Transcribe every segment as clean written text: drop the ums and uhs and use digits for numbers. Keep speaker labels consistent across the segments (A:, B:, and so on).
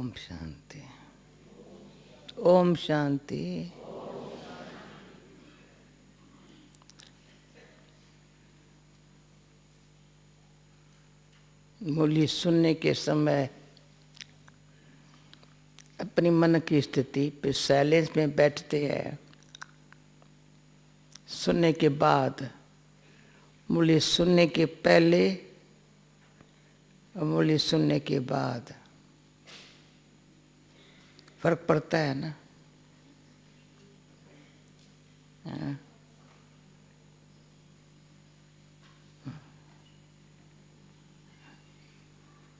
A: ओम शांति। ओम शांति। मुरली सुनने के समय अपनी मन की स्थिति पे साइलेंस में बैठते हैं। सुनने के बाद, मुरली सुनने के पहले और मुरली सुनने के बाद फर्क पड़ता है ना।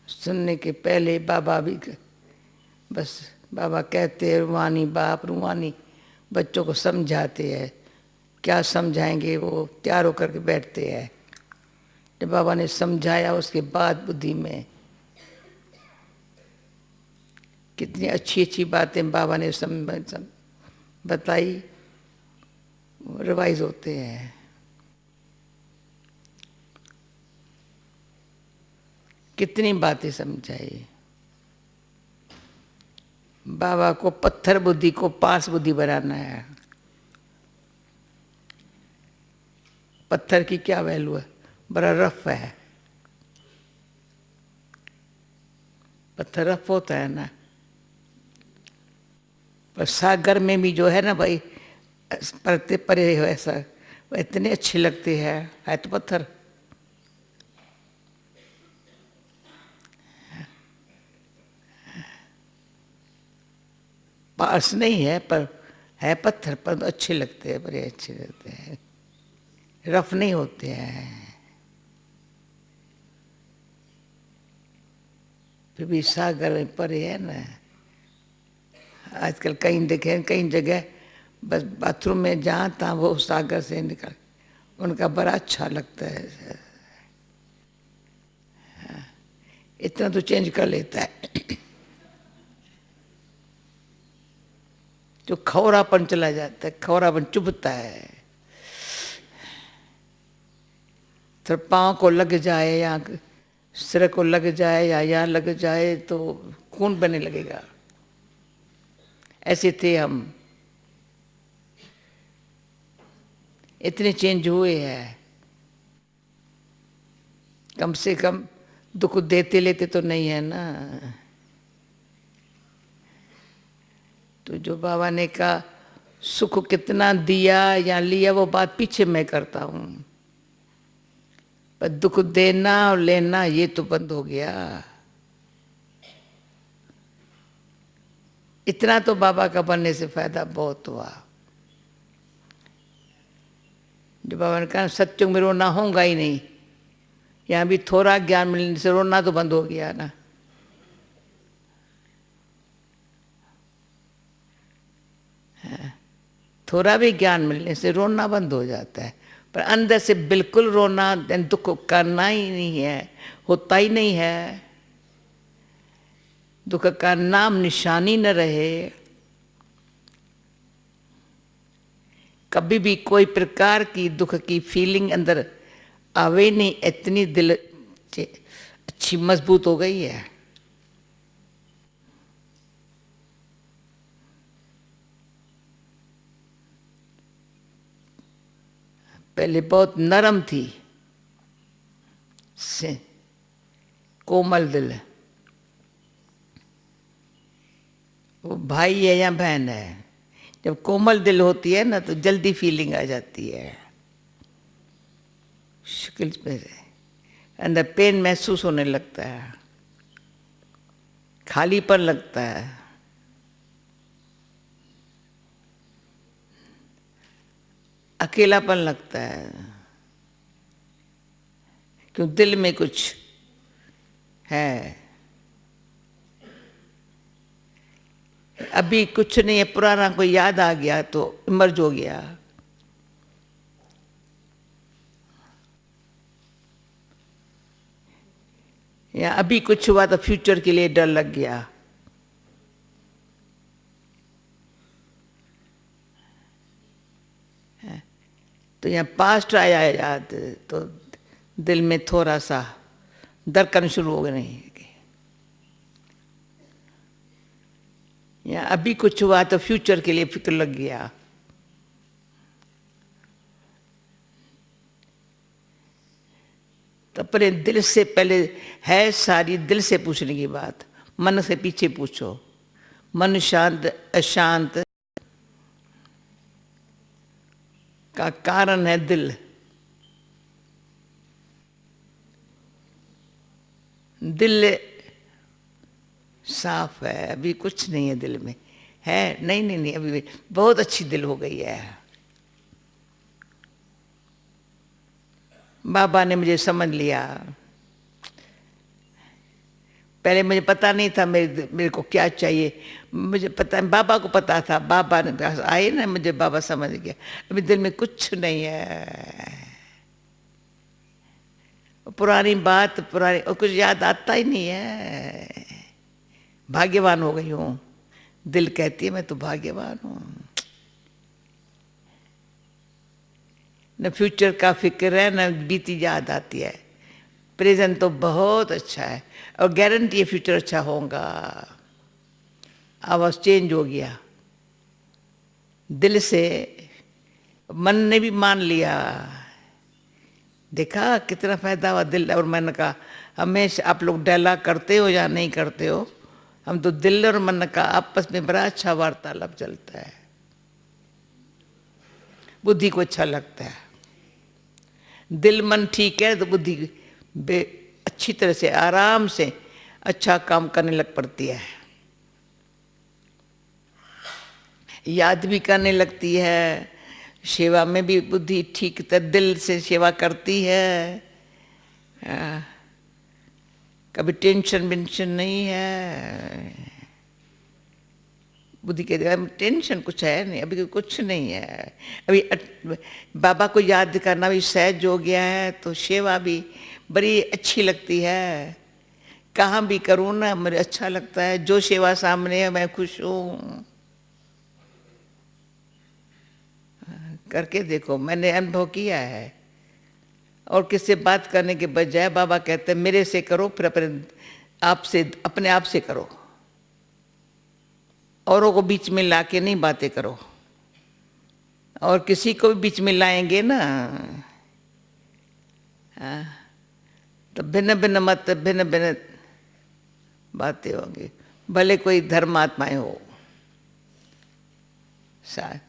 A: सुनने के पहले बाबा भी बस बाबा कहते हैं रूहानी बाप रूहानी बच्चों को समझाते हैं। क्या समझाएंगे, वो तैयार होकर के बैठते हैं। जब बाबा ने समझाया उसके बाद बुद्धि में कितनी अच्छी अच्छी बातें बाबा ने बताई, रिवाइज होते हैं। कितनी बातें समझाई। बाबा को पत्थर बुद्धि को पास बुद्धि बनाना है। पत्थर की क्या वैल्यू है, बड़ा रफ है। पत्थर रफ होता है ना, पर सागर में भी जो है ना भाई परते परे ऐसा इतने अच्छे लगते हैं। है तो पत्थर, पास नहीं है पर है पत्थर, पर अच्छे लगते हैं, बड़े अच्छे लगते हैं, रफ नहीं होते हैं। फिर भी सागर में परे है ना। आजकल कहीं देखे कई जगह बस बाथरूम में जहाँ तहाँ वो सागर से निकल, उनका बड़ा अच्छा लगता है। इतना तो चेंज कर लेता है। जो खौरापन चला जाता है, खौरापन चुभता है। तो पाँव को लग जाए या सिर को लग जाए या यहाँ लग जाए तो खून बहने लगेगा। ऐसे थे हम, इतने चेंज हुए हैं। कम से कम दुख देते लेते तो नहीं है ना। तो जो बाबा ने कहा सुख कितना दिया या लिया वो बात पीछे मैं करता हूँ, पर दुख देना और लेना ये तो बंद हो गया। इतना तो बाबा का बनने से फायदा बहुत हुआ। जो बाबा ने कहा सत्युग में रोना होगा ही नहीं, यहाँ भी थोड़ा ज्ञान मिलने से रोना तो बंद हो गया ना। थोड़ा भी ज्ञान मिलने से रोना बंद हो जाता है, पर अंदर से बिल्कुल रोना दुख करना ही नहीं है, होता ही नहीं है। दुख का नाम निशानी न रहे। कभी भी कोई प्रकार की दुख की फीलिंग अंदर आवे नहीं। इतनी दिल अच्छी मजबूत हो गई है। पहले बहुत नरम थी से कोमल दिल। वो भाई है या बहन है, जब कोमल दिल होती है ना तो जल्दी फीलिंग आ जाती है। शक्ल पे अंदर पेन महसूस होने लगता है, खालीपन लगता है, अकेलापन लगता है। क्यों, दिल में कुछ है। अभी कुछ नहीं है, पुराना कोई याद आ गया तो इमर्ज हो गया। या अभी कुछ हुआ तो फ्यूचर के लिए डर लग गया। तो यहाँ पास्ट आया याद तो दिल में थोड़ा सा धड़कन शुरू हो गई। या अभी कुछ हुआ तो फ्यूचर के लिए फिक्र लग गया। तो अपने दिल से पहले है सारी दिल से पूछने की बात, मन से पीछे पूछो। मन शांत अशांत का कारण है दिल। दिल साफ है, अभी कुछ नहीं है दिल में, है नहीं नहीं नहीं, अभी बहुत अच्छी दिल हो गई है। बाबा ने मुझे समझ लिया। पहले मुझे पता नहीं था मेरे को क्या चाहिए, मुझे पता, बाबा को पता था, बाबा ने पास आए ना, मुझे बाबा समझ गया। अभी दिल में कुछ नहीं है, पुरानी बात पुरानी, और कुछ याद आता ही नहीं है। भाग्यवान हो गई हूँ, दिल कहती है मैं तो भाग्यवान हूँ। न फ्यूचर का फिक्र है, न बीती याद आती है। प्रेजेंट तो बहुत अच्छा है, और गारंटी है फ्यूचर अच्छा होगा। आवाज चेंज हो गया दिल से, मन ने भी मान लिया। देखा कितना फायदा हुआ दिल। और मैंने कहा हमेशा आप लोग डायलॉग करते हो या नहीं करते हो, हम तो दिल और मन का आपस में बड़ा अच्छा वार्तालाप चलता है। बुद्धि को अच्छा लगता है, दिल मन ठीक है तो बुद्धि अच्छी तरह से आराम से अच्छा काम करने लग पड़ती है, याद भी करने लगती है, सेवा में भी बुद्धि ठीक तरह दिल से सेवा करती है। कभी टेंशन वेंशन नहीं है। बुद्धि के टेंशन कुछ है नहीं, अभी कुछ नहीं है। अभी बाबा को याद करना भी सहज हो गया है, तो सेवा भी बड़ी अच्छी लगती है। कहाँ भी करूँ ना मुझे अच्छा लगता है, जो सेवा सामने है मैं खुश हूँ। करके देखो, मैंने अनुभव किया है। और किससे बात करने के बजाय बाबा कहते हैं मेरे से करो, फिर अपने आप से करो। औरों को बीच में लाके नहीं बातें करो, और किसी को भी बीच में लाएंगे ना तो भिन्न भिन्न मत, भिन्न भिन्न बातें होंगी। भले कोई धर्मात्माएं हो, शायद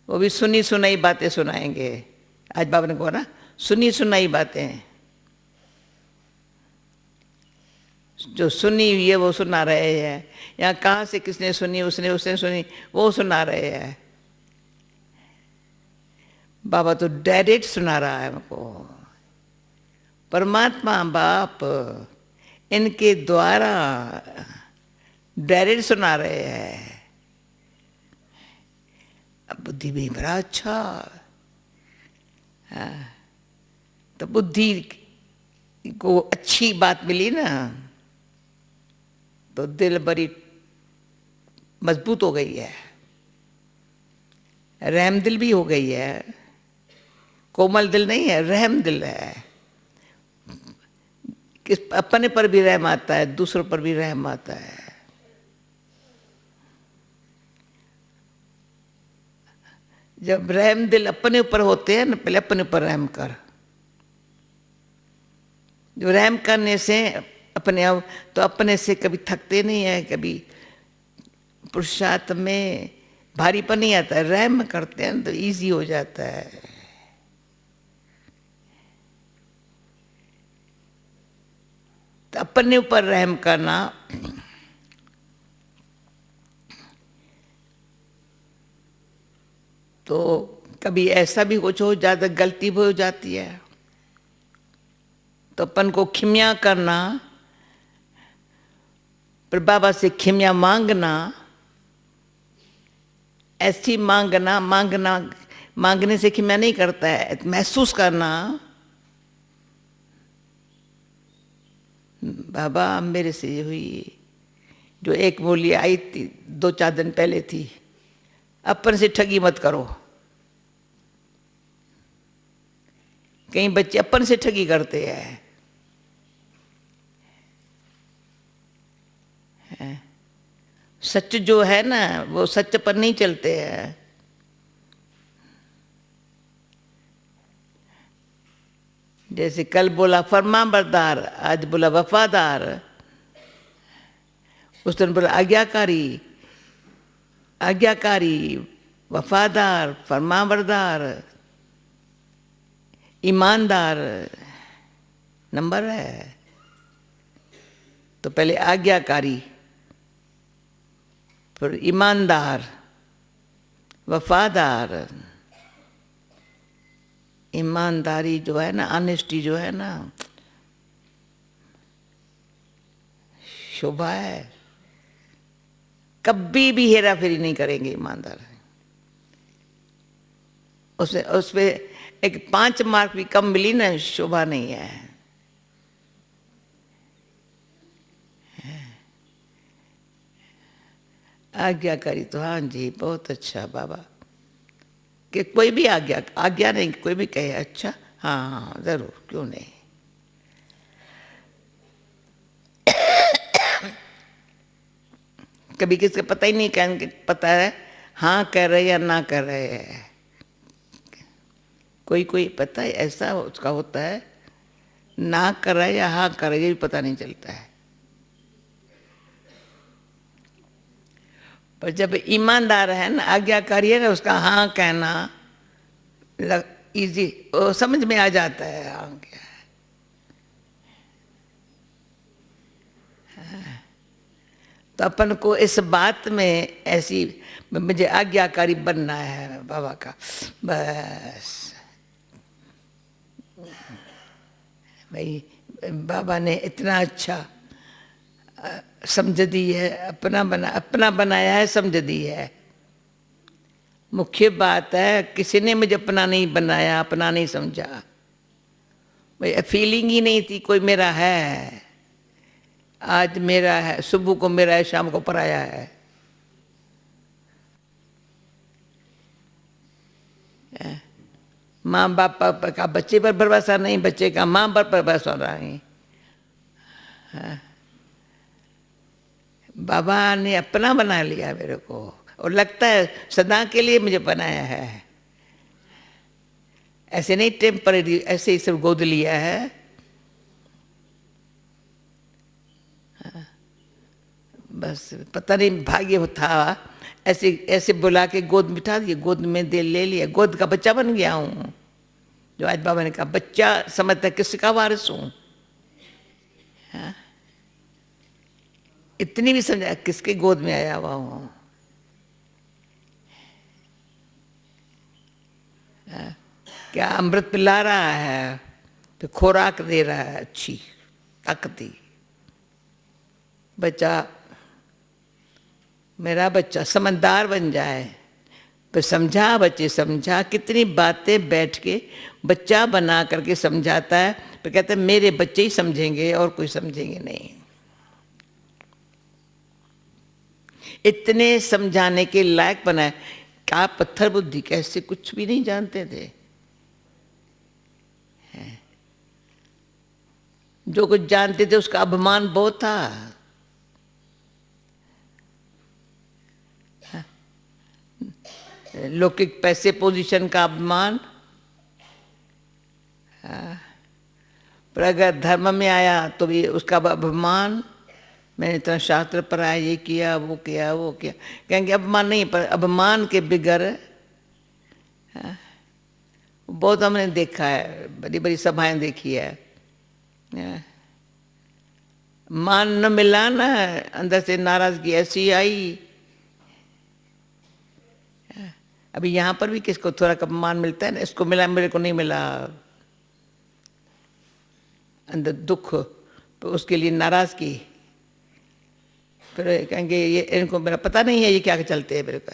A: वो भी सुनी सुनाई बातें सुनाएंगे। आज बाबा ने कहा ना, सुनी सुनाई बातें, जो सुनी हुई है वो सुना रहे हैं। यहाँ कहाँ से किसने सुनी, उसने सुनी, वो सुना रहे हैं। बाबा तो डायरेक्ट सुना रहा है हमको। परमात्मा बाप इनके द्वारा डायरेक्ट सुना रहे हैं। अब बुद्धि भी बड़ा अच्छा, तो बुद्धि को अच्छी बात मिली ना, तो दिल बड़ी मजबूत हो गई है, रहम दिल भी हो गई है। कोमल दिल नहीं है, रहम दिल है। किस अपने पर भी रहम आता है, दूसरों पर भी रहम आता है। जब रहम दिल अपने ऊपर होते हैं ना, पहले अपने ऊपर रहम कर। जो रहम करने से अपने आप, तो अपने से कभी थकते नहीं है, कभी पुरुषार्थ में भारीपन नहीं आता है। रहम करते हैं तो इजी हो जाता है। तो अपने ऊपर रहम करना, तो कभी ऐसा भी कुछ हो जाता, गलती भी हो जाती है, तो अपन को खिम्या करना, पर बाबा से खिम्या मांगना। ऐसी मांगने से खिम्या नहीं करता है, महसूस करना बाबा मेरे से ये हुई। जो एक बोली आई थी 2-4 दिन पहले थी, अपन से ठगी मत करो। कई बच्चे अपन से ठगी करते हैं। सच जो है ना वो सच पर नहीं चलते हैं। जैसे कल बोला फरमाबरदार, आज बोला वफादार, उस दिन बोला आज्ञाकारी, आज्ञाकारी, वफादार, फरमाबरदार, ईमानदार, नंबर है। तो पहले आज्ञाकारी, फिर ईमानदार, वफादार। ईमानदारी जो है ना, ऑनेस्टी जो है ना, शोभा है। कभी भी हेरा फेरी नहीं करेंगे ईमानदार। उसपे एक 5 मार्क भी कम मिली ना, शोभा नहीं है। आज्ञाकारी तो हाँ जी बहुत अच्छा बाबा, कि कोई भी आज्ञा नहीं, कोई भी कहे अच्छा हाँ हाँ जरूर, क्यों नहीं। कभी किसी को पता ही नहीं, कहेंगे पता है हाँ कह रहे या ना कर रहे हैं। कोई कोई पता है ऐसा उसका होता है, ना कर रहा है या हाँ कर रहा है ये भी पता नहीं चलता है। पर जब ईमानदार है ना, आज्ञाकारी है ना, उसका हाँ कहना इजी, वो समझ में आ जाता है हाँ क्या है। तो अपन को इस बात में ऐसी, मुझे आज्ञाकारी बनना है बाबा का, बस भाई बाबा ने इतना अच्छा समझ दी है, अपना बनाया है, समझ दी है। मुख्य बात है किसी ने मुझे अपना नहीं बनाया, अपना नहीं समझा। भाई फीलिंग ही नहीं थी कोई मेरा है। आज मेरा है, सुबह को मेरा है, शाम को पराया है। माँ बाप का बच्चे पर भरोसा नहीं, बच्चे का माँ बाप पर भरोसा नहीं। बाबा ने अपना बना लिया मेरे को, और लगता है सदा के लिए मुझे बनाया है। ऐसे नहीं टेम्पररी, ऐसे ही सिर्फ गोद लिया है। बस पता नहीं भाग्य था, ऐसे ऐसे बुला के गोद बिठा दिए, गोद में दे ले लिया, गोद का बच्चा बन गया हूँ। जो आज बाबा ने कहा बच्चा समझता किसका वारिस हूँ। इतनी भी समझा किसके गोद में आया हुआ हूँ। क्या अमृत पिला रहा है, तो खुराक दे रहा है अच्छी ताकती। बच्चा, मेरा बच्चा समझदार बन जाए। पर समझा बच्चे, समझा कितनी बातें बैठ के बच्चा बना करके समझाता है। पर कहते हैं मेरे बच्चे ही समझेंगे और कोई समझेंगे नहीं। इतने समझाने के लायक बनाए। क्या पत्थर बुद्धि, कैसे कुछ भी नहीं जानते थे। जो कुछ जानते थे उसका अभिमान बहुत था। लौकिक पैसे पोजीशन का अभिमान। पर अगर धर्म में आया तो भी उसका अभिमान। मैंने इतना शास्त्र पढ़ा, ये किया वो किया वो किया, कहेंगे अभिमान नहीं। पर अभिमान के बिगर बहुत हमने देखा है, बड़ी बड़ी सभाएं देखी है। मान न मिला ना, अंदर से नाराजगी ऐसी आई। अभी यहाँ पर भी किसको थोड़ा कब मान मिलता है ना, इसको मिला मेरे को नहीं मिला, अंदर दुख, तो उसके लिए नाराजगी। फिर कहेंगे ये इनको मेरा पता नहीं है, ये क्या चलते हैं मेरे को।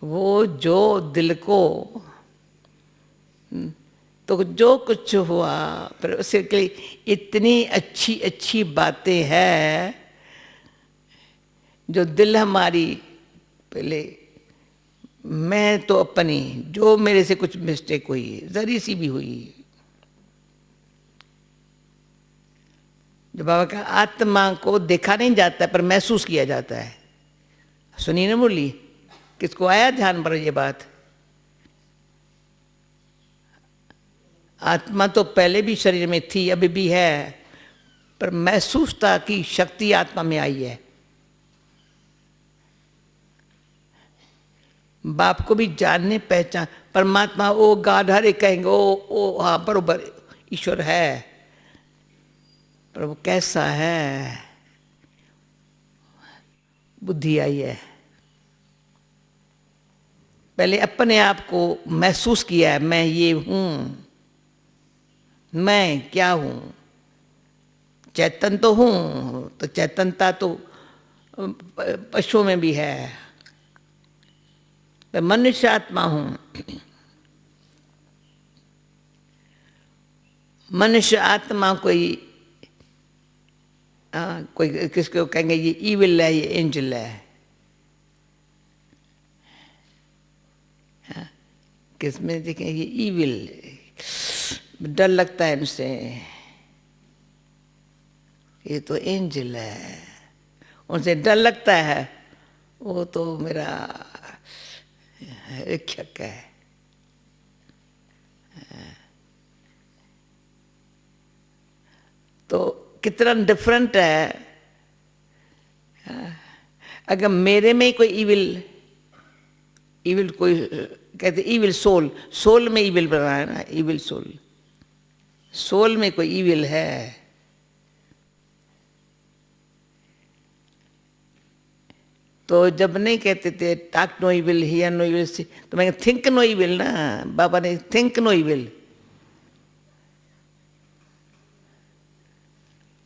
A: वो जो दिल को तो जो कुछ हुआ, फिर उसके लिए इतनी अच्छी अच्छी बातें हैं जो दिल हमारी पहले, मैं तो अपनी, जो मेरे से कुछ मिस्टेक हुई जरी सी भी हुई, जो बाबा का आत्मा को देखा नहीं जाता है पर महसूस किया जाता है। सुनी ना बोली, किसको आया ध्यान पर ये बात? आत्मा तो पहले भी शरीर में थी, अभी भी है, पर महसूसता की शक्ति आत्मा में आई है। बाप को भी जानने पहचान, परमात्मा ओ गॉड हर एक कहेंगे, ओ हाँ बरोबर ईश्वर है, पर वो कैसा है? बुद्धि आई है। पहले अपने आप को महसूस किया है, मैं ये हूं, मैं क्या हूं? चैतन तो हूं, तो चैतनता तो पशुओं में भी है, मैं मनुष्य आत्मा हूं। मनुष्य आत्मा कोई कोई किसको कहेंगे ये ईविल है, ये एंजल है, किसमें देखें ये ईविल, डर लगता है इनसे, ये तो एंजल है, उनसे डर लगता है, वो तो मेरा रक्षक है। तो कितना डिफरेंट है। अगर मेरे में कोई ईविल कोई कहते ईविल सोल, सोल में ईविल बना है ना, ईविल सोल, सोल में कोई ईविल है, तो जब नहीं कहते थे talk no evil, hear no evil, तो मैं थिंक नो ईविल ना, बाबा ने थिंक नो ईविल।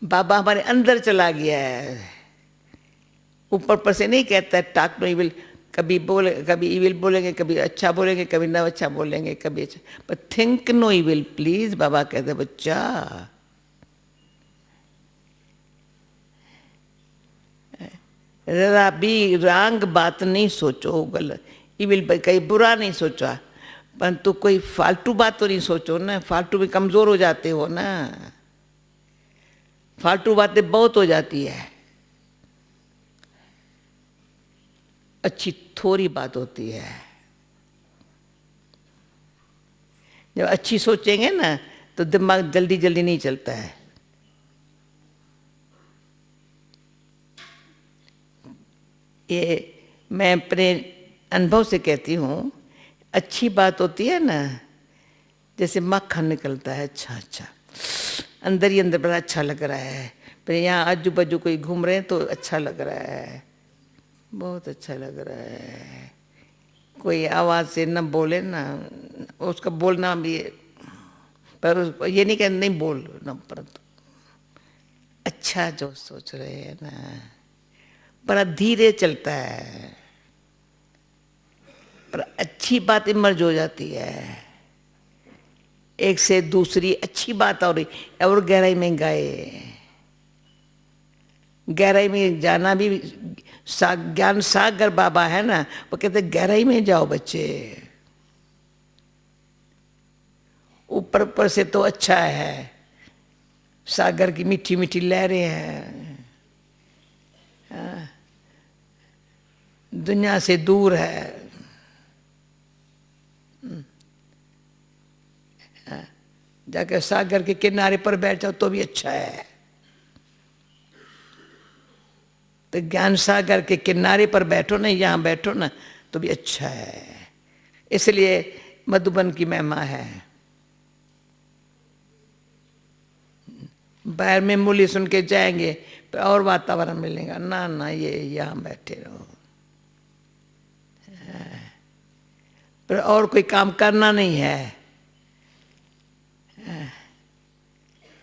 A: बाबा हमारे अंदर चला गया है, ऊपर पर से नहीं कहता है टाक नो ईविल, कभी कभी ईविल बोलेंगे, कभी अच्छा बोलेंगे, कभी ना अच्छा बोलेंगे, कभी अच्छा, पर थिंक नो ईविल प्लीज, बाबा कहते बच्चा। जरा भी रंग बात नहीं सोचो, गलत ईविल कहीं बुरा नहीं सोचा, परंतु कोई फालतू बात तो नहीं सोचो ना, फालतू में कमजोर हो जाते हो ना, फालतू बातें बहुत हो जाती है, अच्छी थोड़ी बात होती है। जब अच्छी सोचेंगे ना तो दिमाग जल्दी जल्दी नहीं चलता है। ये मैं अपने अनुभव से कहती हूँ, अच्छी बात होती है ना, जैसे मक्खन निकलता है, अच्छा अच्छा अंदर ही अंदर बड़ा अच्छा लग रहा है, फिर यहाँ आजू बाजू कोई घूम रहे हैं तो अच्छा लग रहा है, बहुत अच्छा लग रहा है। कोई आवाज़ से न बोले ना, उसका बोलना भी, पर ये नहीं कहना नहीं बोल ना, परंतु अच्छा जो सोच रहे हैं ना, बड़ा धीरे चलता है, पर अच्छी बात इमर्ज हो जाती है, एक से दूसरी अच्छी बात और गहराई में गए, गहराई में जाना भी ज्ञान सागर बाबा है ना, वो कहते गहराई में जाओ बच्चे, ऊपर ऊपर से तो अच्छा है, सागर की मीठी मीठी लहरें हैं, दुनिया से दूर है, जाकर सागर के किनारे पर बैठ जाओ तो भी अच्छा है, तो ज्ञान सागर के किनारे पर बैठो ना, यहाँ बैठो ना तो भी अच्छा है। इसलिए मधुबन की महिमा है। बाहर में मूली सुन के जाएंगे तो और वातावरण मिलेगा ना, ना ये यहाँ बैठे रहो, पर और कोई काम करना नहीं है,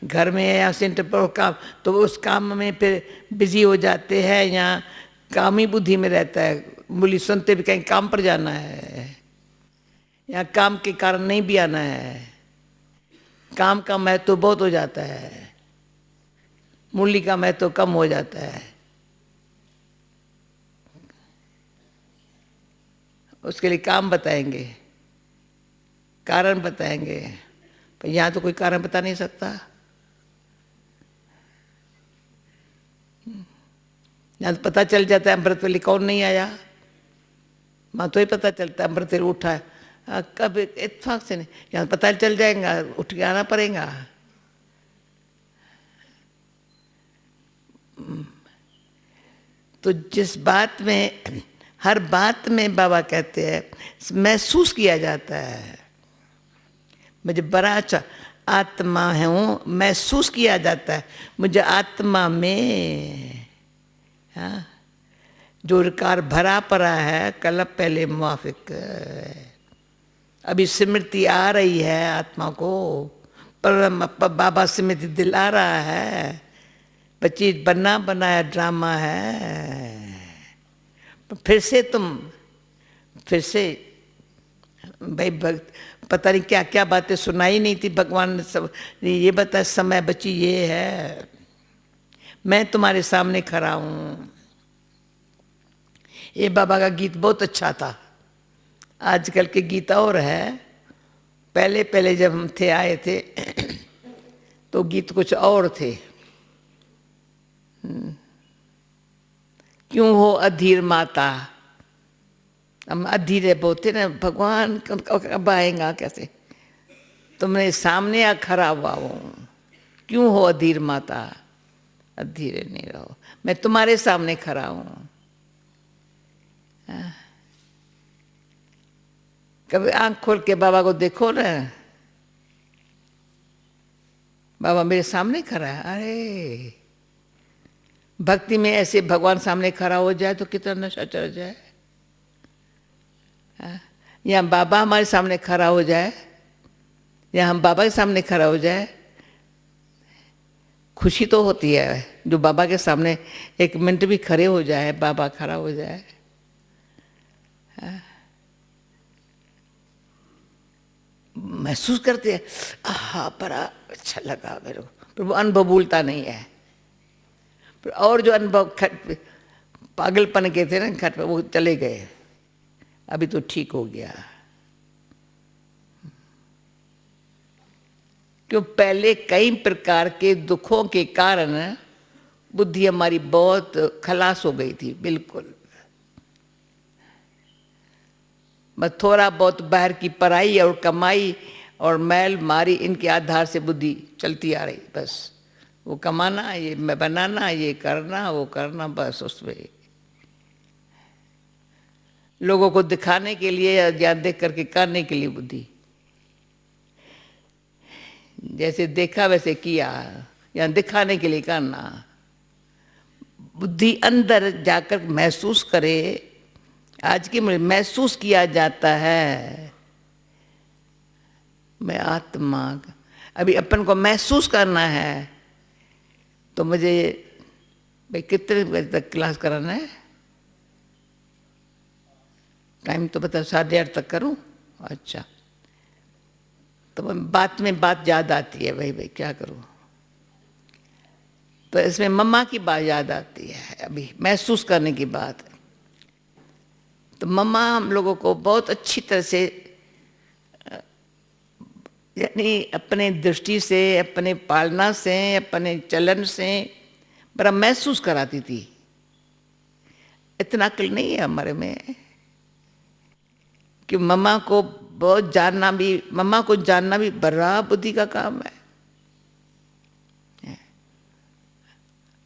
A: घर में या सेंटर पर काम, तो उस काम में फिर बिजी हो जाते हैं, यहाँ काम ही बुद्धि में रहता है, मूली सुनते भी कहीं काम पर जाना है, यहाँ काम के कारण नहीं भी आना है, काम का महत्व बहुत हो जाता है, मूली का महत्व कम हो जाता है, उसके लिए काम बताएंगे, कारण बताएंगे, पर यहाँ तो कोई कारण बता नहीं सकता, यहाँ तो पता चल जाता है अमृत वेले कौन नहीं आया, वहाँ तो ही पता चलता है अमृत वेले उठा है। कब इत्तेफाक से नहीं, यहाँ पता चल जाएगा, उठ के आना पड़ेगा। तो जिस बात में, हर बात में बाबा कहते हैं महसूस किया जाता है, मुझे बड़ा अच्छा आत्मा हूँ, महसूस किया जाता है मुझे आत्मा में, हाँ, जो विकार भरा पड़ा है कल्प पहले मुआफिक। अभी स्मृति आ रही है आत्मा को, पर बाबा स्मृति दिला रहा है, बच्ची बना बनाया ड्रामा है। फिर से तुम, फिर से भाई भक्त, पता नहीं क्या क्या बातें सुनाई नहीं थी भगवान ने, सब ये बता समय बच्ची ये है, मैं तुम्हारे सामने खड़ा हूँ। ये बाबा का गीत बहुत अच्छा था, आजकल के गीत और है, पहले पहले जब हम थे आए थे तो गीत कुछ और थे। क्यों हो अधीर माता, हम अधीरे बोलते ना, भगवान कब आएगा, कैसे तुमने सामने आ खड़ा हुआ हो, क्यों हो अधीर माता, अधीरे नहीं रहो, मैं तुम्हारे सामने खड़ा हूँ। कभी आंख खोल के बाबा को देखो ना, बाबा मेरे सामने खड़ा है। अरे भक्ति में ऐसे भगवान सामने खड़ा हो जाए तो कितना नशा चढ़ जाए। या बाबा हमारे सामने खड़ा हो जाए, या हम बाबा के सामने खड़ा हो जाए, खुशी तो होती है। जो बाबा के सामने एक मिनट भी खड़े हो जाए, बाबा खड़ा हो जाए, महसूस करते हैं, आहा बड़ा अच्छा लगा मेरे को, पर वो अनुभव भूलता नहीं है। और जो अनुभव पागलपन के थे ना खट पे, वो चले गए, अभी तो ठीक हो गया। क्यों, पहले कई प्रकार के दुखों के कारण बुद्धि हमारी बहुत खलास हो गई थी, बिल्कुल। बस थोड़ा बहुत बाहर की पढ़ाई और कमाई और मैल मारी, इनके आधार से बुद्धि चलती आ रही। बस वो कमाना, ये मैं बनाना, ये करना, वो करना, बस उसमें लोगों को दिखाने के लिए या देख करके करने के लिए बुद्धि, जैसे देखा वैसे किया, या दिखाने के लिए करना। बुद्धि अंदर जाकर महसूस करे, आज की महसूस किया जाता है मैं आत्मा। अभी अपन को महसूस करना है तो मुझे भाई कितने बजे तक क्लास कराना है, टाइम तो बता, 8:30 तक करूं। अच्छा, तो बात में बात याद आती है, भाई भाई क्या करूं, तो इसमें मम्मा की बात याद आती है, अभी महसूस करने की बात है। तो मम्मा हम लोगों को बहुत अच्छी तरह से, यानी अपने दृष्टि से, अपने पालना से, अपने चलन से बड़ा महसूस कराती थी। इतना अक्ल नहीं है हमारे में कि मम्मा को बहुत जानना भी, मम्मा को जानना भी बड़ा बुद्धि का काम है।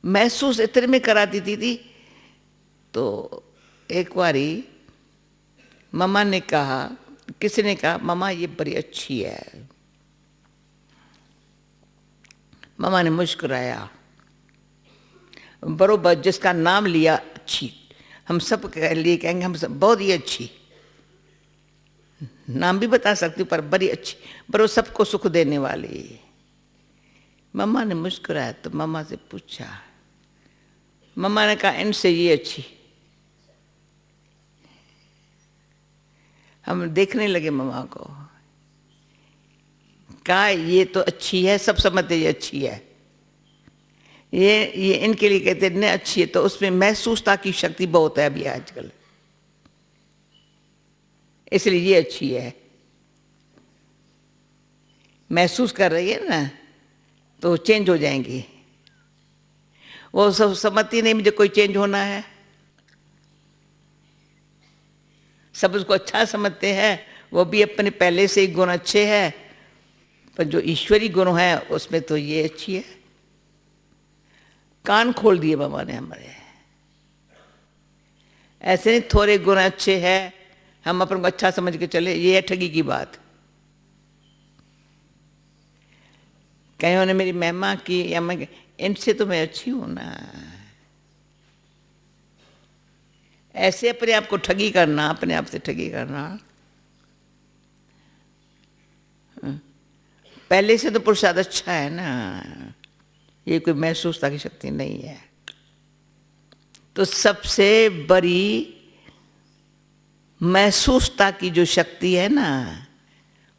A: महसूस इतने में कराती थी। तो एक बारी मम्मा ने कहा, किसी ने कहा मम्मा ये बड़ी अच्छी है। मम्मा ने मुस्कुराया, बरोबर जिसका नाम लिया अच्छी, हम सब लिए कहेंगे हम सब बहुत ही अच्छी, नाम भी बता सकती हूँ पर बड़ी अच्छी, बरो सबको सुख देने वाली। मम्मा ने मुस्कुराया तो मम्मा से पूछा, मम्मा ने कहा इनसे ये अच्छी। हम देखने लगे मम्मा को, कहा ये तो अच्छी है, सब समझते ये अच्छी है, ये इनके लिए कहते न अच्छी है, तो उसमें महसूसता की शक्ति बहुत है अभी आजकल, इसलिए ये अच्छी है। महसूस कर रही है ना, तो चेंज हो जाएंगी। वो सब समझती नहीं मुझे कोई चेंज होना है। सब उसको अच्छा समझते हैं, वो भी अपने पहले से ही गुण अच्छे हैं, पर जो ईश्वरी गुण है उसमें तो ये अच्छी है। कान खोल दिए बाबा ने हमारे। ऐसे नहीं थोड़े गुण अच्छे हैं हम अपन को अच्छा समझ के चले, ये है ठगी की बात। कहीं ने मेरी महिमा की या मैं, इनसे तो मैं अच्छी हूं ना। ऐसे अपने आप को ठगी करना, अपने आप से ठगी करना, पहले से तो पुरुषार्थ अच्छा है ना, ये कोई महसूसता की शक्ति नहीं है। तो सबसे बड़ी महसूसता की जो शक्ति है ना,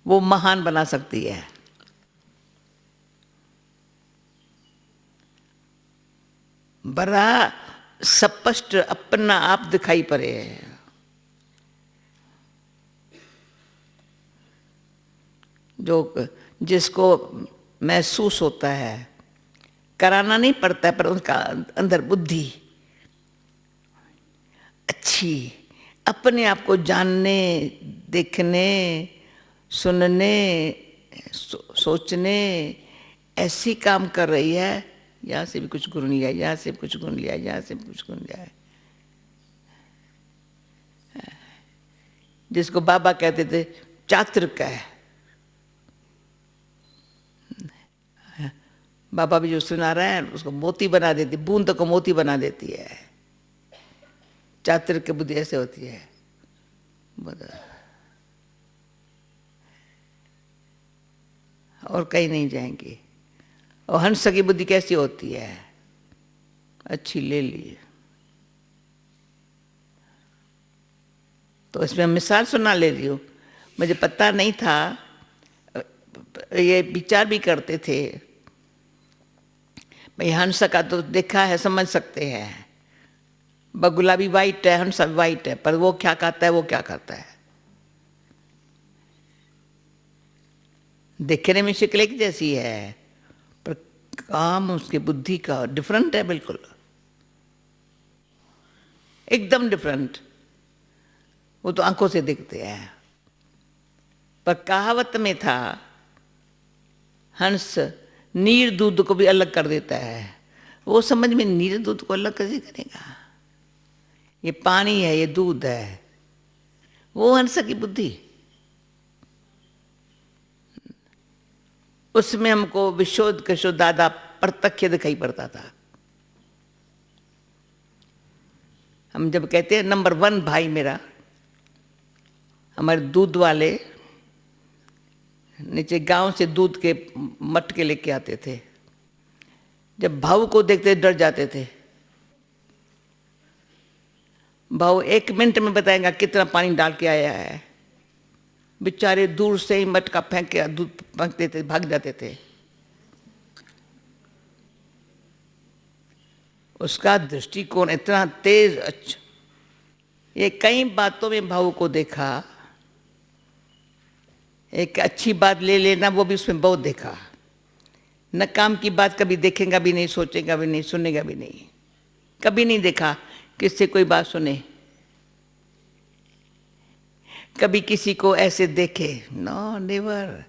A: वो महान बना सकती है। बड़ा स्पष्ट अपना आप दिखाई पड़े, जो जिसको महसूस होता है, कराना नहीं पड़ता है, पर उनका अंदर बुद्धि अच्छी, अपने आप को जानने, देखने, सुनने, सोचने ऐसी काम कर रही है। यहाँ से भी कुछ गुण लिया, यहाँ से भी कुछ गुण लिया, यहाँ से भी कुछ गुण लिया। जिसको बाबा कहते थे चातुर्क है, बाबा भी जो सुना रहे हैं उसको मोती बना देती, बूंद को मोती बना देती है। चातुर्क की बुद्धि ऐसे होती है। और कहीं नहीं जाएंगी। और हंस की बुद्धि कैसी होती है? अच्छी ले ली। तो इसमें मिसाल सुना ले रही हूँ, मुझे पता नहीं था, ये विचार भी करते थे भाई हंस का तो देखा है, समझ सकते हैं, बगुला भी वाइट है, हंस भी वाइट है, पर वो क्या खाता है, वो क्या खाता है? देखने में शक्ल एक जैसी है, पर काम उसकी बुद्धि का डिफरेंट है, बिल्कुल एकदम डिफरेंट। वो तो आंखों से दिखते हैं, पर कहावत में था हंस नीर दूध को भी अलग कर देता है। वो समझ में नीर दूध को अलग कैसे करेगा? ये पानी है, ये दूध है। वो हंस की बुद्धि, उसमें हमको विशोध किशोर दादा प्रत्यक्ष दिखाई पड़ता था। हम जब कहते हैं नंबर 1 भाई मेरा, हमारे दूध वाले नीचे गांव से दूध के मटके लेके आते थे, जब भाऊ को देखते डर जाते थे। भाऊ 1 मिनट में बताएगा कितना पानी डाल के आया है। बेचारे दूर से ही मटका फेंक के दूध फेंकते थे, भाग जाते थे। उसका दृष्टिकोण इतना तेज। अच्छा, ये कई बातों में भाऊ को देखा। एक अच्छी बात ले लेना, वो भी उसमें बहुत देखा। न काम की बात कभी देखेगा भी नहीं, सोचेगा भी नहीं, सुनेगा भी नहीं। कभी नहीं देखा किससे कोई बात सुने, कभी किसी को ऐसे देखे, नो नेवर।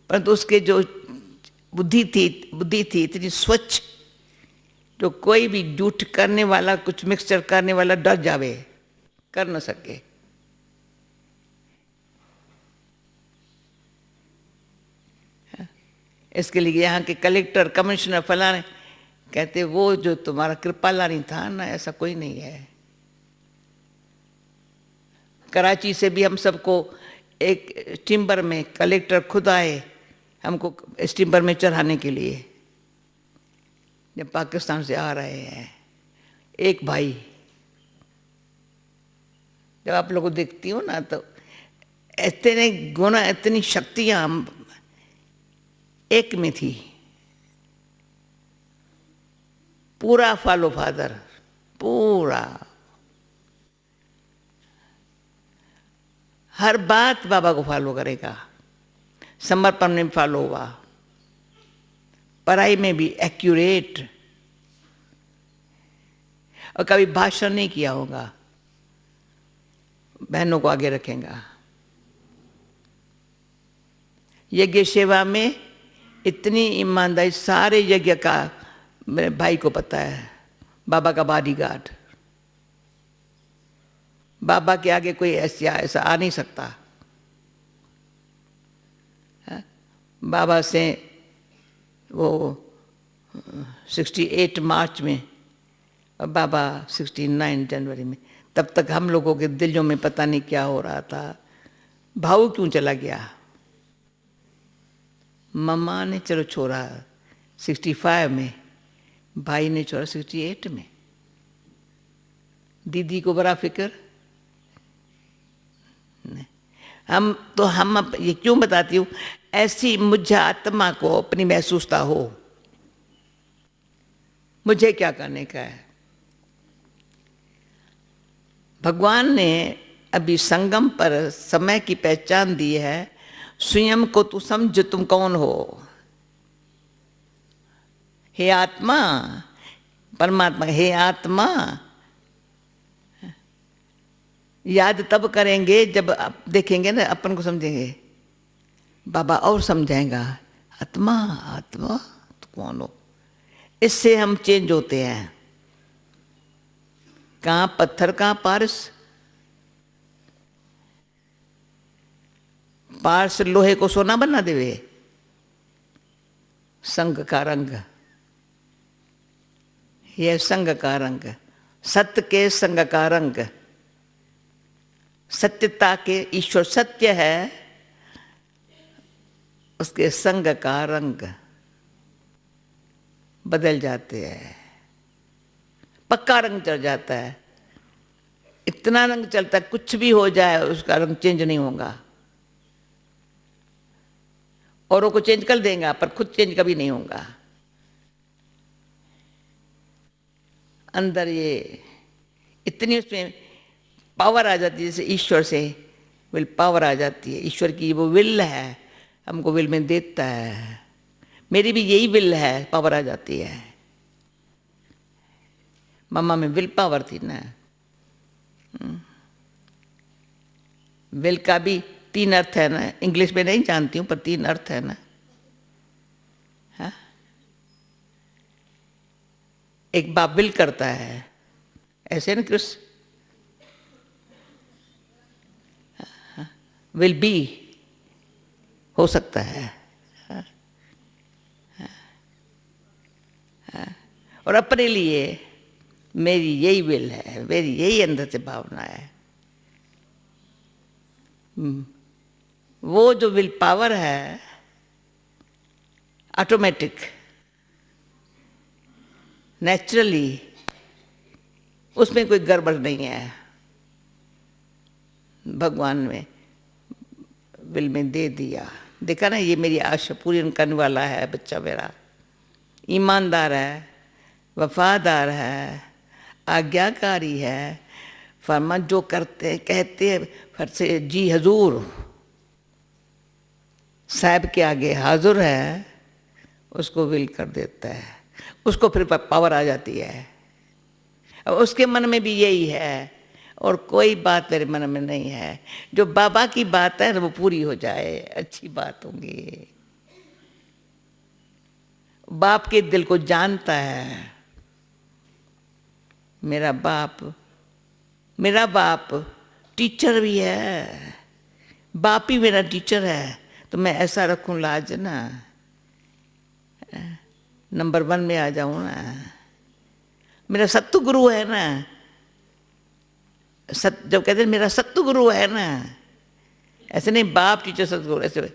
A: परंतु उसके जो बुद्धि थी इतनी स्वच्छ, जो कोई भी झूठ करने वाला, कुछ मिक्सचर करने वाला डर जावे, कर न सके। इसके लिए यहाँ के कलेक्टर, कमिश्नर, फलाने कहते वो जो तुम्हारा कृपालानी था ना, ऐसा कोई नहीं है। कराची से भी हम सबको एक टिम्बर में कलेक्टर खुद आए हमको इस टिम्बर में चढ़ाने के लिए, जब पाकिस्तान से आ रहे हैं। एक भाई, जब आप लोगों को देखती हूँ ना, तो इतने गुण, इतनी शक्तियाँ एक में थी। पूरा फॉलो फादर, पूरा हर बात बाबा को फॉलो करेगा। समर्पण में फॉलो हुआ, पढ़ाई में भी एक्यूरेट, और कभी भाषण नहीं किया होगा, बहनों को आगे रखेगा। यज्ञ सेवा में इतनी ईमानदारी, सारे यज्ञ का मेरे भाई को पता है, बाबा का बॉडीगार्ड। बाबा के आगे कोई ऐसा आ नहीं सकता। बाबा से वो 68 मार्च में और बाबा 69 जनवरी में, तब तक हम लोगों के दिलों में पता नहीं क्या हो रहा था। भाऊ क्यों चला गया? मम्मा ने चलो छोड़ा 65 में, भाई ने छोड़ा 68 में। दीदी को बड़ा फिक्र। हम ये क्यों बताती हूँ, ऐसी मुझे आत्मा को अपनी महसूसता हो, मुझे क्या करने का है। भगवान ने अभी संगम पर समय की पहचान दी है। स्वयं को तू समझ, तुम कौन हो। हे आत्मा, परमात्मा, हे आत्मा, याद तब करेंगे जब देखेंगे ना, अपन को समझेंगे। बाबा और समझाएगा, आत्मा आत्मा तो कौन हो। इससे हम चेंज होते हैं। कहाँ पत्थर, कहाँ पारस। पारस लोहे को सोना बना देवे। संग का रंग, यह संग का रंग, सत्य के संग का रंग, सत्यता के, ईश्वर सत्य है, उसके संग का रंग बदल जाते हैं। पक्का रंग चढ़ जाता है। इतना रंग चलता है, कुछ भी हो जाए उसका रंग चेंज नहीं होगा। औरों को चेंज कर देगा पर खुद चेंज कभी नहीं होगा। अंदर ये इतनी उसमें पावर आ जाती है, जैसे ईश्वर से विल पावर आ जाती है। ईश्वर की वो विल है, हमको विल में देता है। मेरी भी यही विल है, पावर आ जाती है। मम्मा में विल पावर थी ना। विल का भी 3 अर्थ है ना, इंग्लिश में नहीं जानती हूँ पर 3 अर्थ है ना। हा? एक बाप विल करता है, ऐसे ना कृष्ण विल बी हो सकता है। और अपने लिए मेरी यही विल है, मेरी यही अंदर से भावना है। वो जो विल पावर है ऑटोमेटिक, नेचुरली, उसमें कोई गड़बड़ नहीं है। भगवान में विल में दे दिया। देखा ना, ये मेरी आशा पूरी करने वाला है बच्चा मेरा। ईमानदार है, वफादार है, आज्ञाकारी है, फरमा जो करते कहते हैं फट से जी हजूर, साहब के आगे हाजुर है, उसको विल कर देता है। उसको फिर पावर आ जाती है। और उसके मन में भी यही है, और कोई बात मेरे मन में नहीं है। जो बाबा की बात है ना वो पूरी हो जाए, अच्छी बात होगी। बाप के दिल को जानता है। मेरा बाप टीचर भी है, बाप ही मेरा टीचर है। तो मैं ऐसा रखूं लाज ना, नंबर 1 में आ जाऊं ना। मेरा सत्तु गुरु है ना, जब कहते हैं मेरा सत्तु गुरु है ना, ऐसे नहीं बाप टीचर सतगुरु, ऐसे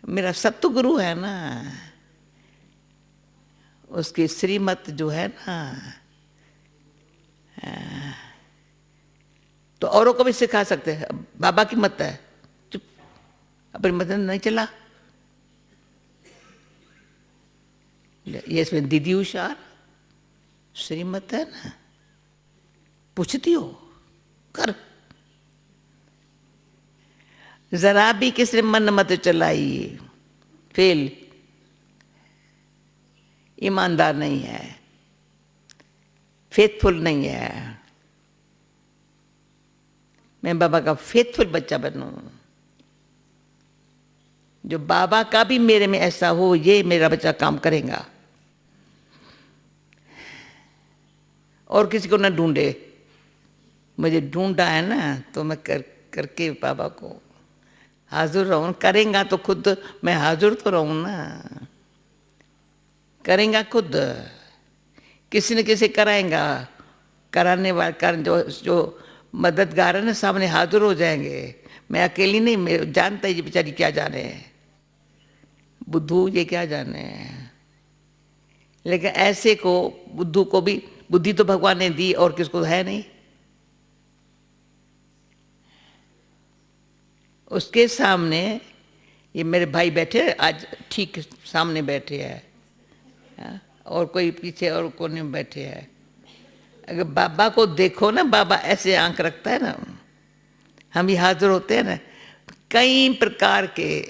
A: मेरा सत्तु गुरु है ना। उसकी श्रीमत जो है ना, तो औरों को भी सिखा सकते हैं। बाबा की मत है, चुप, अपनी मत नहीं चला। ये इसमें दीदी होशियार, श्रीमत है ना, पूछती हो कर। जरा भी किसी मन मत चलाई, फेल, ईमानदार नहीं है। फेथफुल नहीं है। मैं बाबा का फेथफुल बच्चा बनूं, जो बाबा का भी मेरे में ऐसा हो, ये मेरा बच्चा काम करेगा और किसी को ना ढूंढे। मुझे ढूंढा है ना, तो मैं करके बाबा को हाजिर रहूं। करेगा तो खुद मैं हाजिर तो रहूं ना, करेगा खुद, किसी न किसी कराएगा। कराने वाले जो मददगार है ना, सामने हाजिर हो जाएंगे। मैं अकेली नहीं, मैं जानता है ये बेचारी क्या जाने है, बुद्धू ये क्या जाने है। लेकिन ऐसे को, बुद्धू को भी बुद्धि तो भगवान ने दी और किसको है नहीं। उसके सामने ये मेरे भाई बैठे, आज ठीक सामने बैठे हैं, और कोई पीछे और कोने में बैठे हैं। अगर बाबा को देखो ना, बाबा ऐसे आंख रखता है ना, हम ही हाजिर होते हैं ना, कई प्रकार के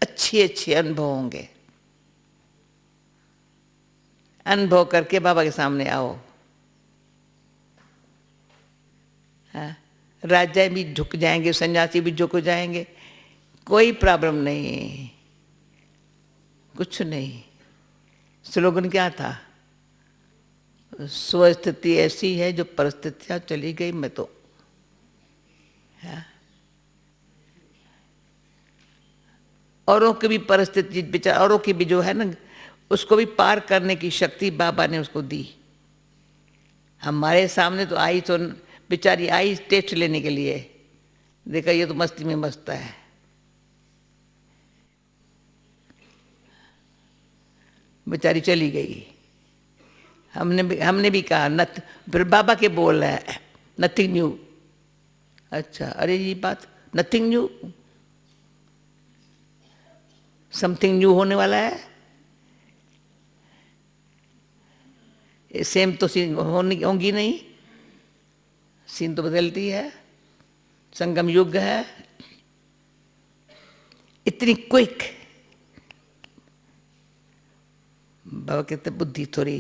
A: अच्छे अच्छे अनुभव होंगे। अनुभव करके बाबा के सामने आओ। राजा भी झुक जाएंगे, सन्यासी भी झुक जाएंगे, कोई प्रॉब्लम नहीं, कुछ नहीं। स्लोगन क्या था? स्वस्थिति ऐसी है जो परिस्थितियां चली गई मैं तो, औरों की भी परिस्थिति, बेचारा औरों की भी जो है ना, उसको भी पार करने की शक्ति बाबा ने उसको दी। हमारे सामने तो आई, तो बेचारी आई टेस्ट लेने के लिए, देखा ये तो मस्ती में मस्त है। बेचारी चली गई। हमने भी कहा फिर बाबा के बोल रहे हैं नथिंग न्यू। अच्छा, अरे ये बात नथिंग न्यू, समथिंग न्यू होने वाला है। सेम तो सीन होंगी नहीं, सीन तो बदलती है, संगम युग है। इतनी क्विक बाबा कहते बुद्धि थोड़ी,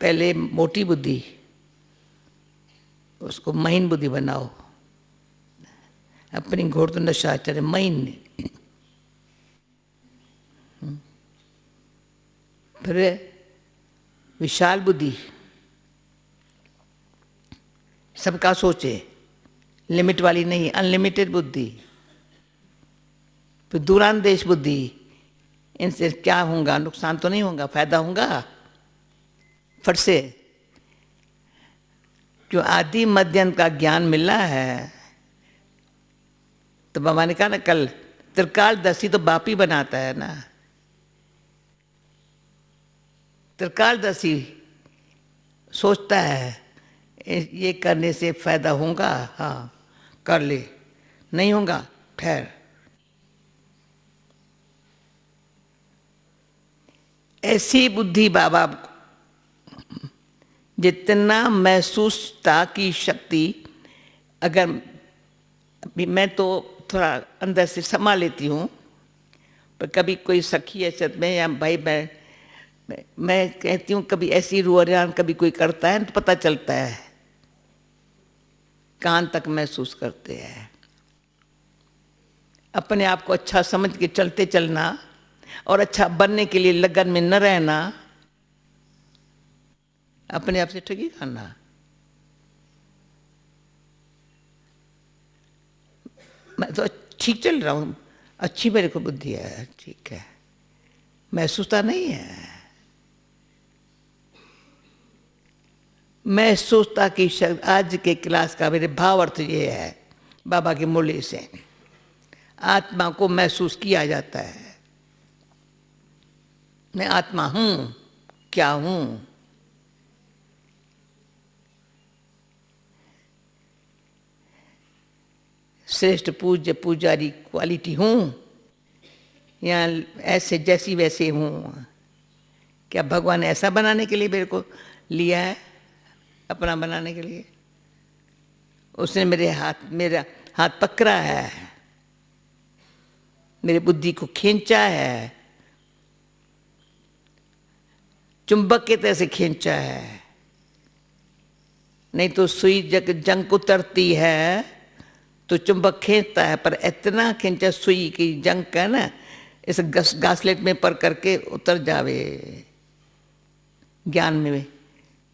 A: पहले मोटी बुद्धि, उसको महीन बुद्धि बनाओ। अपनी घोड़ तो नशा चले, महीन। फिर विशाल बुद्धि, सबका सोचे, लिमिट वाली नहीं, अनलिमिटेड बुद्धि। फिर दूरांदेश बुद्धि, इनसे क्या होगा, नुकसान तो नहीं होगा, फायदा होगा फट से। जो आदि मध्यंत का ज्ञान मिला है, तो बाबा ने कहा ना कल, त्रिकालदर्शी तो बाप ही बनाता है ना। त्रिकालदर्शी सोचता है ये करने से फायदा होगा, हाँ कर ले, नहीं होगा ठहर। ऐसी बुद्धि बाबा, जितना महसूसता की शक्ति, अगर अभी मैं तो थोड़ा अंदर से संभाल लेती हूँ, पर कभी कोई सखी ऐसे में या भाई मैं कहती हूँ, कभी ऐसी रुआन कभी कोई करता है तो पता चलता है, कान तक महसूस करते हैं। अपने आप को अच्छा समझ के चलते चलना और अच्छा बनने के लिए लगन में न रहना, अपने आप से ठगी खाना। मैं तो ठीक चल रहा हूँ, अच्छी मेरे को बुद्धि है, ठीक है, महसूसता नहीं है। महसूसता की शक्ति, आज के क्लास का मेरे भाव अर्थ ये है बाबा के मूल्य से, आत्मा को महसूस किया जाता है। मैं आत्मा हूं, क्या हूं? श्रेष्ठ पूज्य पुजारी क्वालिटी हूं, या ऐसे जैसी वैसे हूं? क्या भगवान ने ऐसा बनाने के लिए मेरे को लिया है, अपना बनाने के लिए? उसने मेरा हाथ पकड़ा है, मेरी बुद्धि को खींचा है, चुंबक के तरह से खींचा है, नहीं तो सुई जंग उतरती है तो चुंबक खींचता है, पर इतना खींचा सुई की जंग का ना इस गासलेट में पर करके उतर जावे, ज्ञान में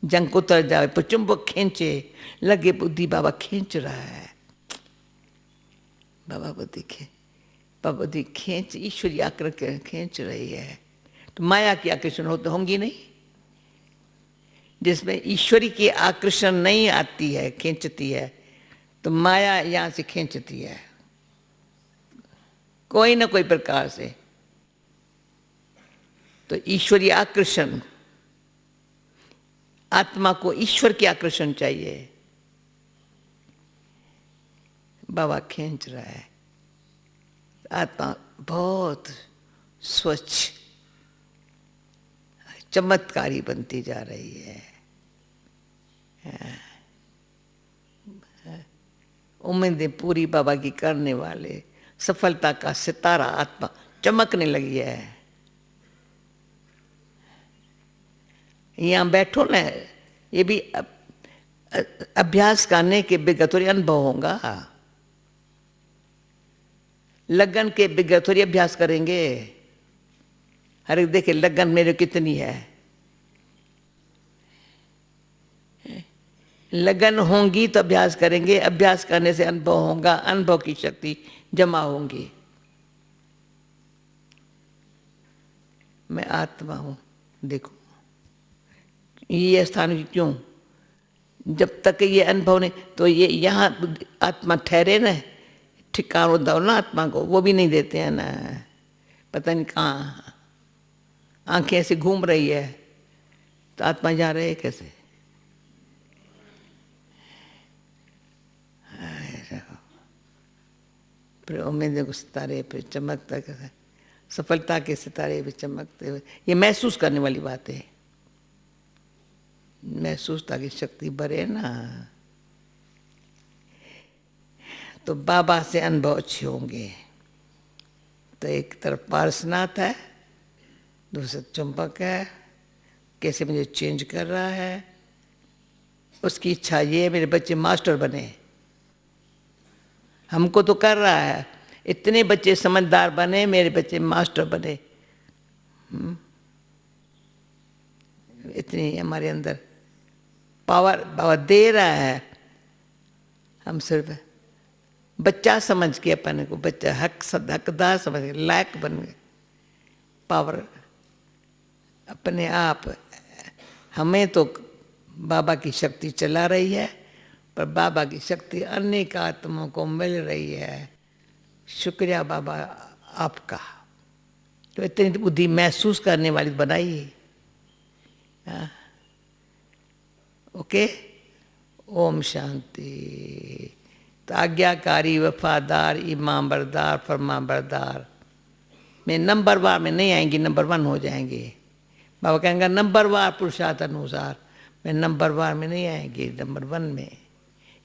A: जंग उतर जावे, पर चुंबक खींचे लगे बुद्धि बाबा खींच रहा है, बाबा बुद्धि खींच ईश्वरी आकृति खींच रही है। तो माया की आकर्षण हो तो होंगी नहीं, जिसमें ईश्वरी की आकर्षण नहीं आती है, खींचती है, तो माया यहाँ से खींचती है कोई ना कोई प्रकार से। तो ईश्वरीय आकर्षण, आत्मा को ईश्वर की आकर्षण चाहिए, बाबा खींच रहा है। आत्मा बहुत स्वच्छ चमत्कारी बनती जा रही है। उम्मीदें पूरी बाबा की करने वाले सफलता का सितारा आत्मा चमकने लगी है। यहाँ बैठो ना, ये भी अभ्यास करने के बिगड़ थोड़ी अनुभव होगा, लगन के बिगड़ थोड़ी अभ्यास करेंगे। हर एक देखे लगन मेरे कितनी है, लगन होंगी तो अभ्यास करेंगे, अभ्यास करने से अनुभव होगा, अनुभव की शक्ति जमा होंगी। मैं आत्मा हूं, देखो ये स्थान क्यों, जब तक ये अनुभव नहीं तो ये यहाँ आत्मा ठहरे ना, ठिकाना दो ना आत्मा को, वो भी नहीं देते हैं ना, पता नहीं कहाँ आंखें ऐसे घूम रही है तो आत्मा जा रहे है कैसे। फिर उम्मीद को सितारे पे चमकता कैसे, सफलता के सितारे पे चमकते हुए, ये महसूस करने वाली बात है। महसूसता की शक्ति बढ़े ना तो बाबा से अनुभव अच्छे होंगे। तो एक तरफ पार्श्वनाथ है, दूसरा चुंबक है, कैसे मुझे चेंज कर रहा है। उसकी इच्छा ये है मेरे बच्चे मास्टर बने, हमको तो कर रहा है, इतने बच्चे समझदार बने, मेरे बच्चे मास्टर बने। इतनी हमारे अंदर पावर बाबा दे रहा है। हम सिर्फ बच्चा समझ के अपने को बच्चा हकदार समझ के लायक बन गए। पावर अपने आप हमें तो बाबा की शक्ति चला रही है, पर बाबा की शक्ति अनेक आत्माओं को मिल रही है। शुक्रिया बाबा आपका, तो इतनी बुद्धि महसूस करने वाली बनाई। ओके, ओम शांति। तो आज्ञाकारी, वफादार, ईमानदार, फरमाबरदार में नंबर वार में नहीं आएंगी, नंबर 1 हो जाएंगे। बाबा कहेंगे नंबर वार पुरुषार्थ अनुसार, मैं नंबर वार में नहीं आएंगी, नंबर 1 में।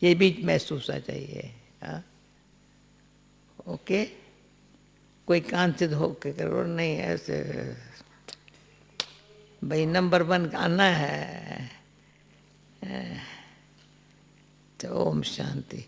A: ये भी महसूस होना चाहिए। हाँ, ओके, कोई कांचित हो के करो नहीं, ऐसे भाई नंबर 1 आना है। तो ओम शांति।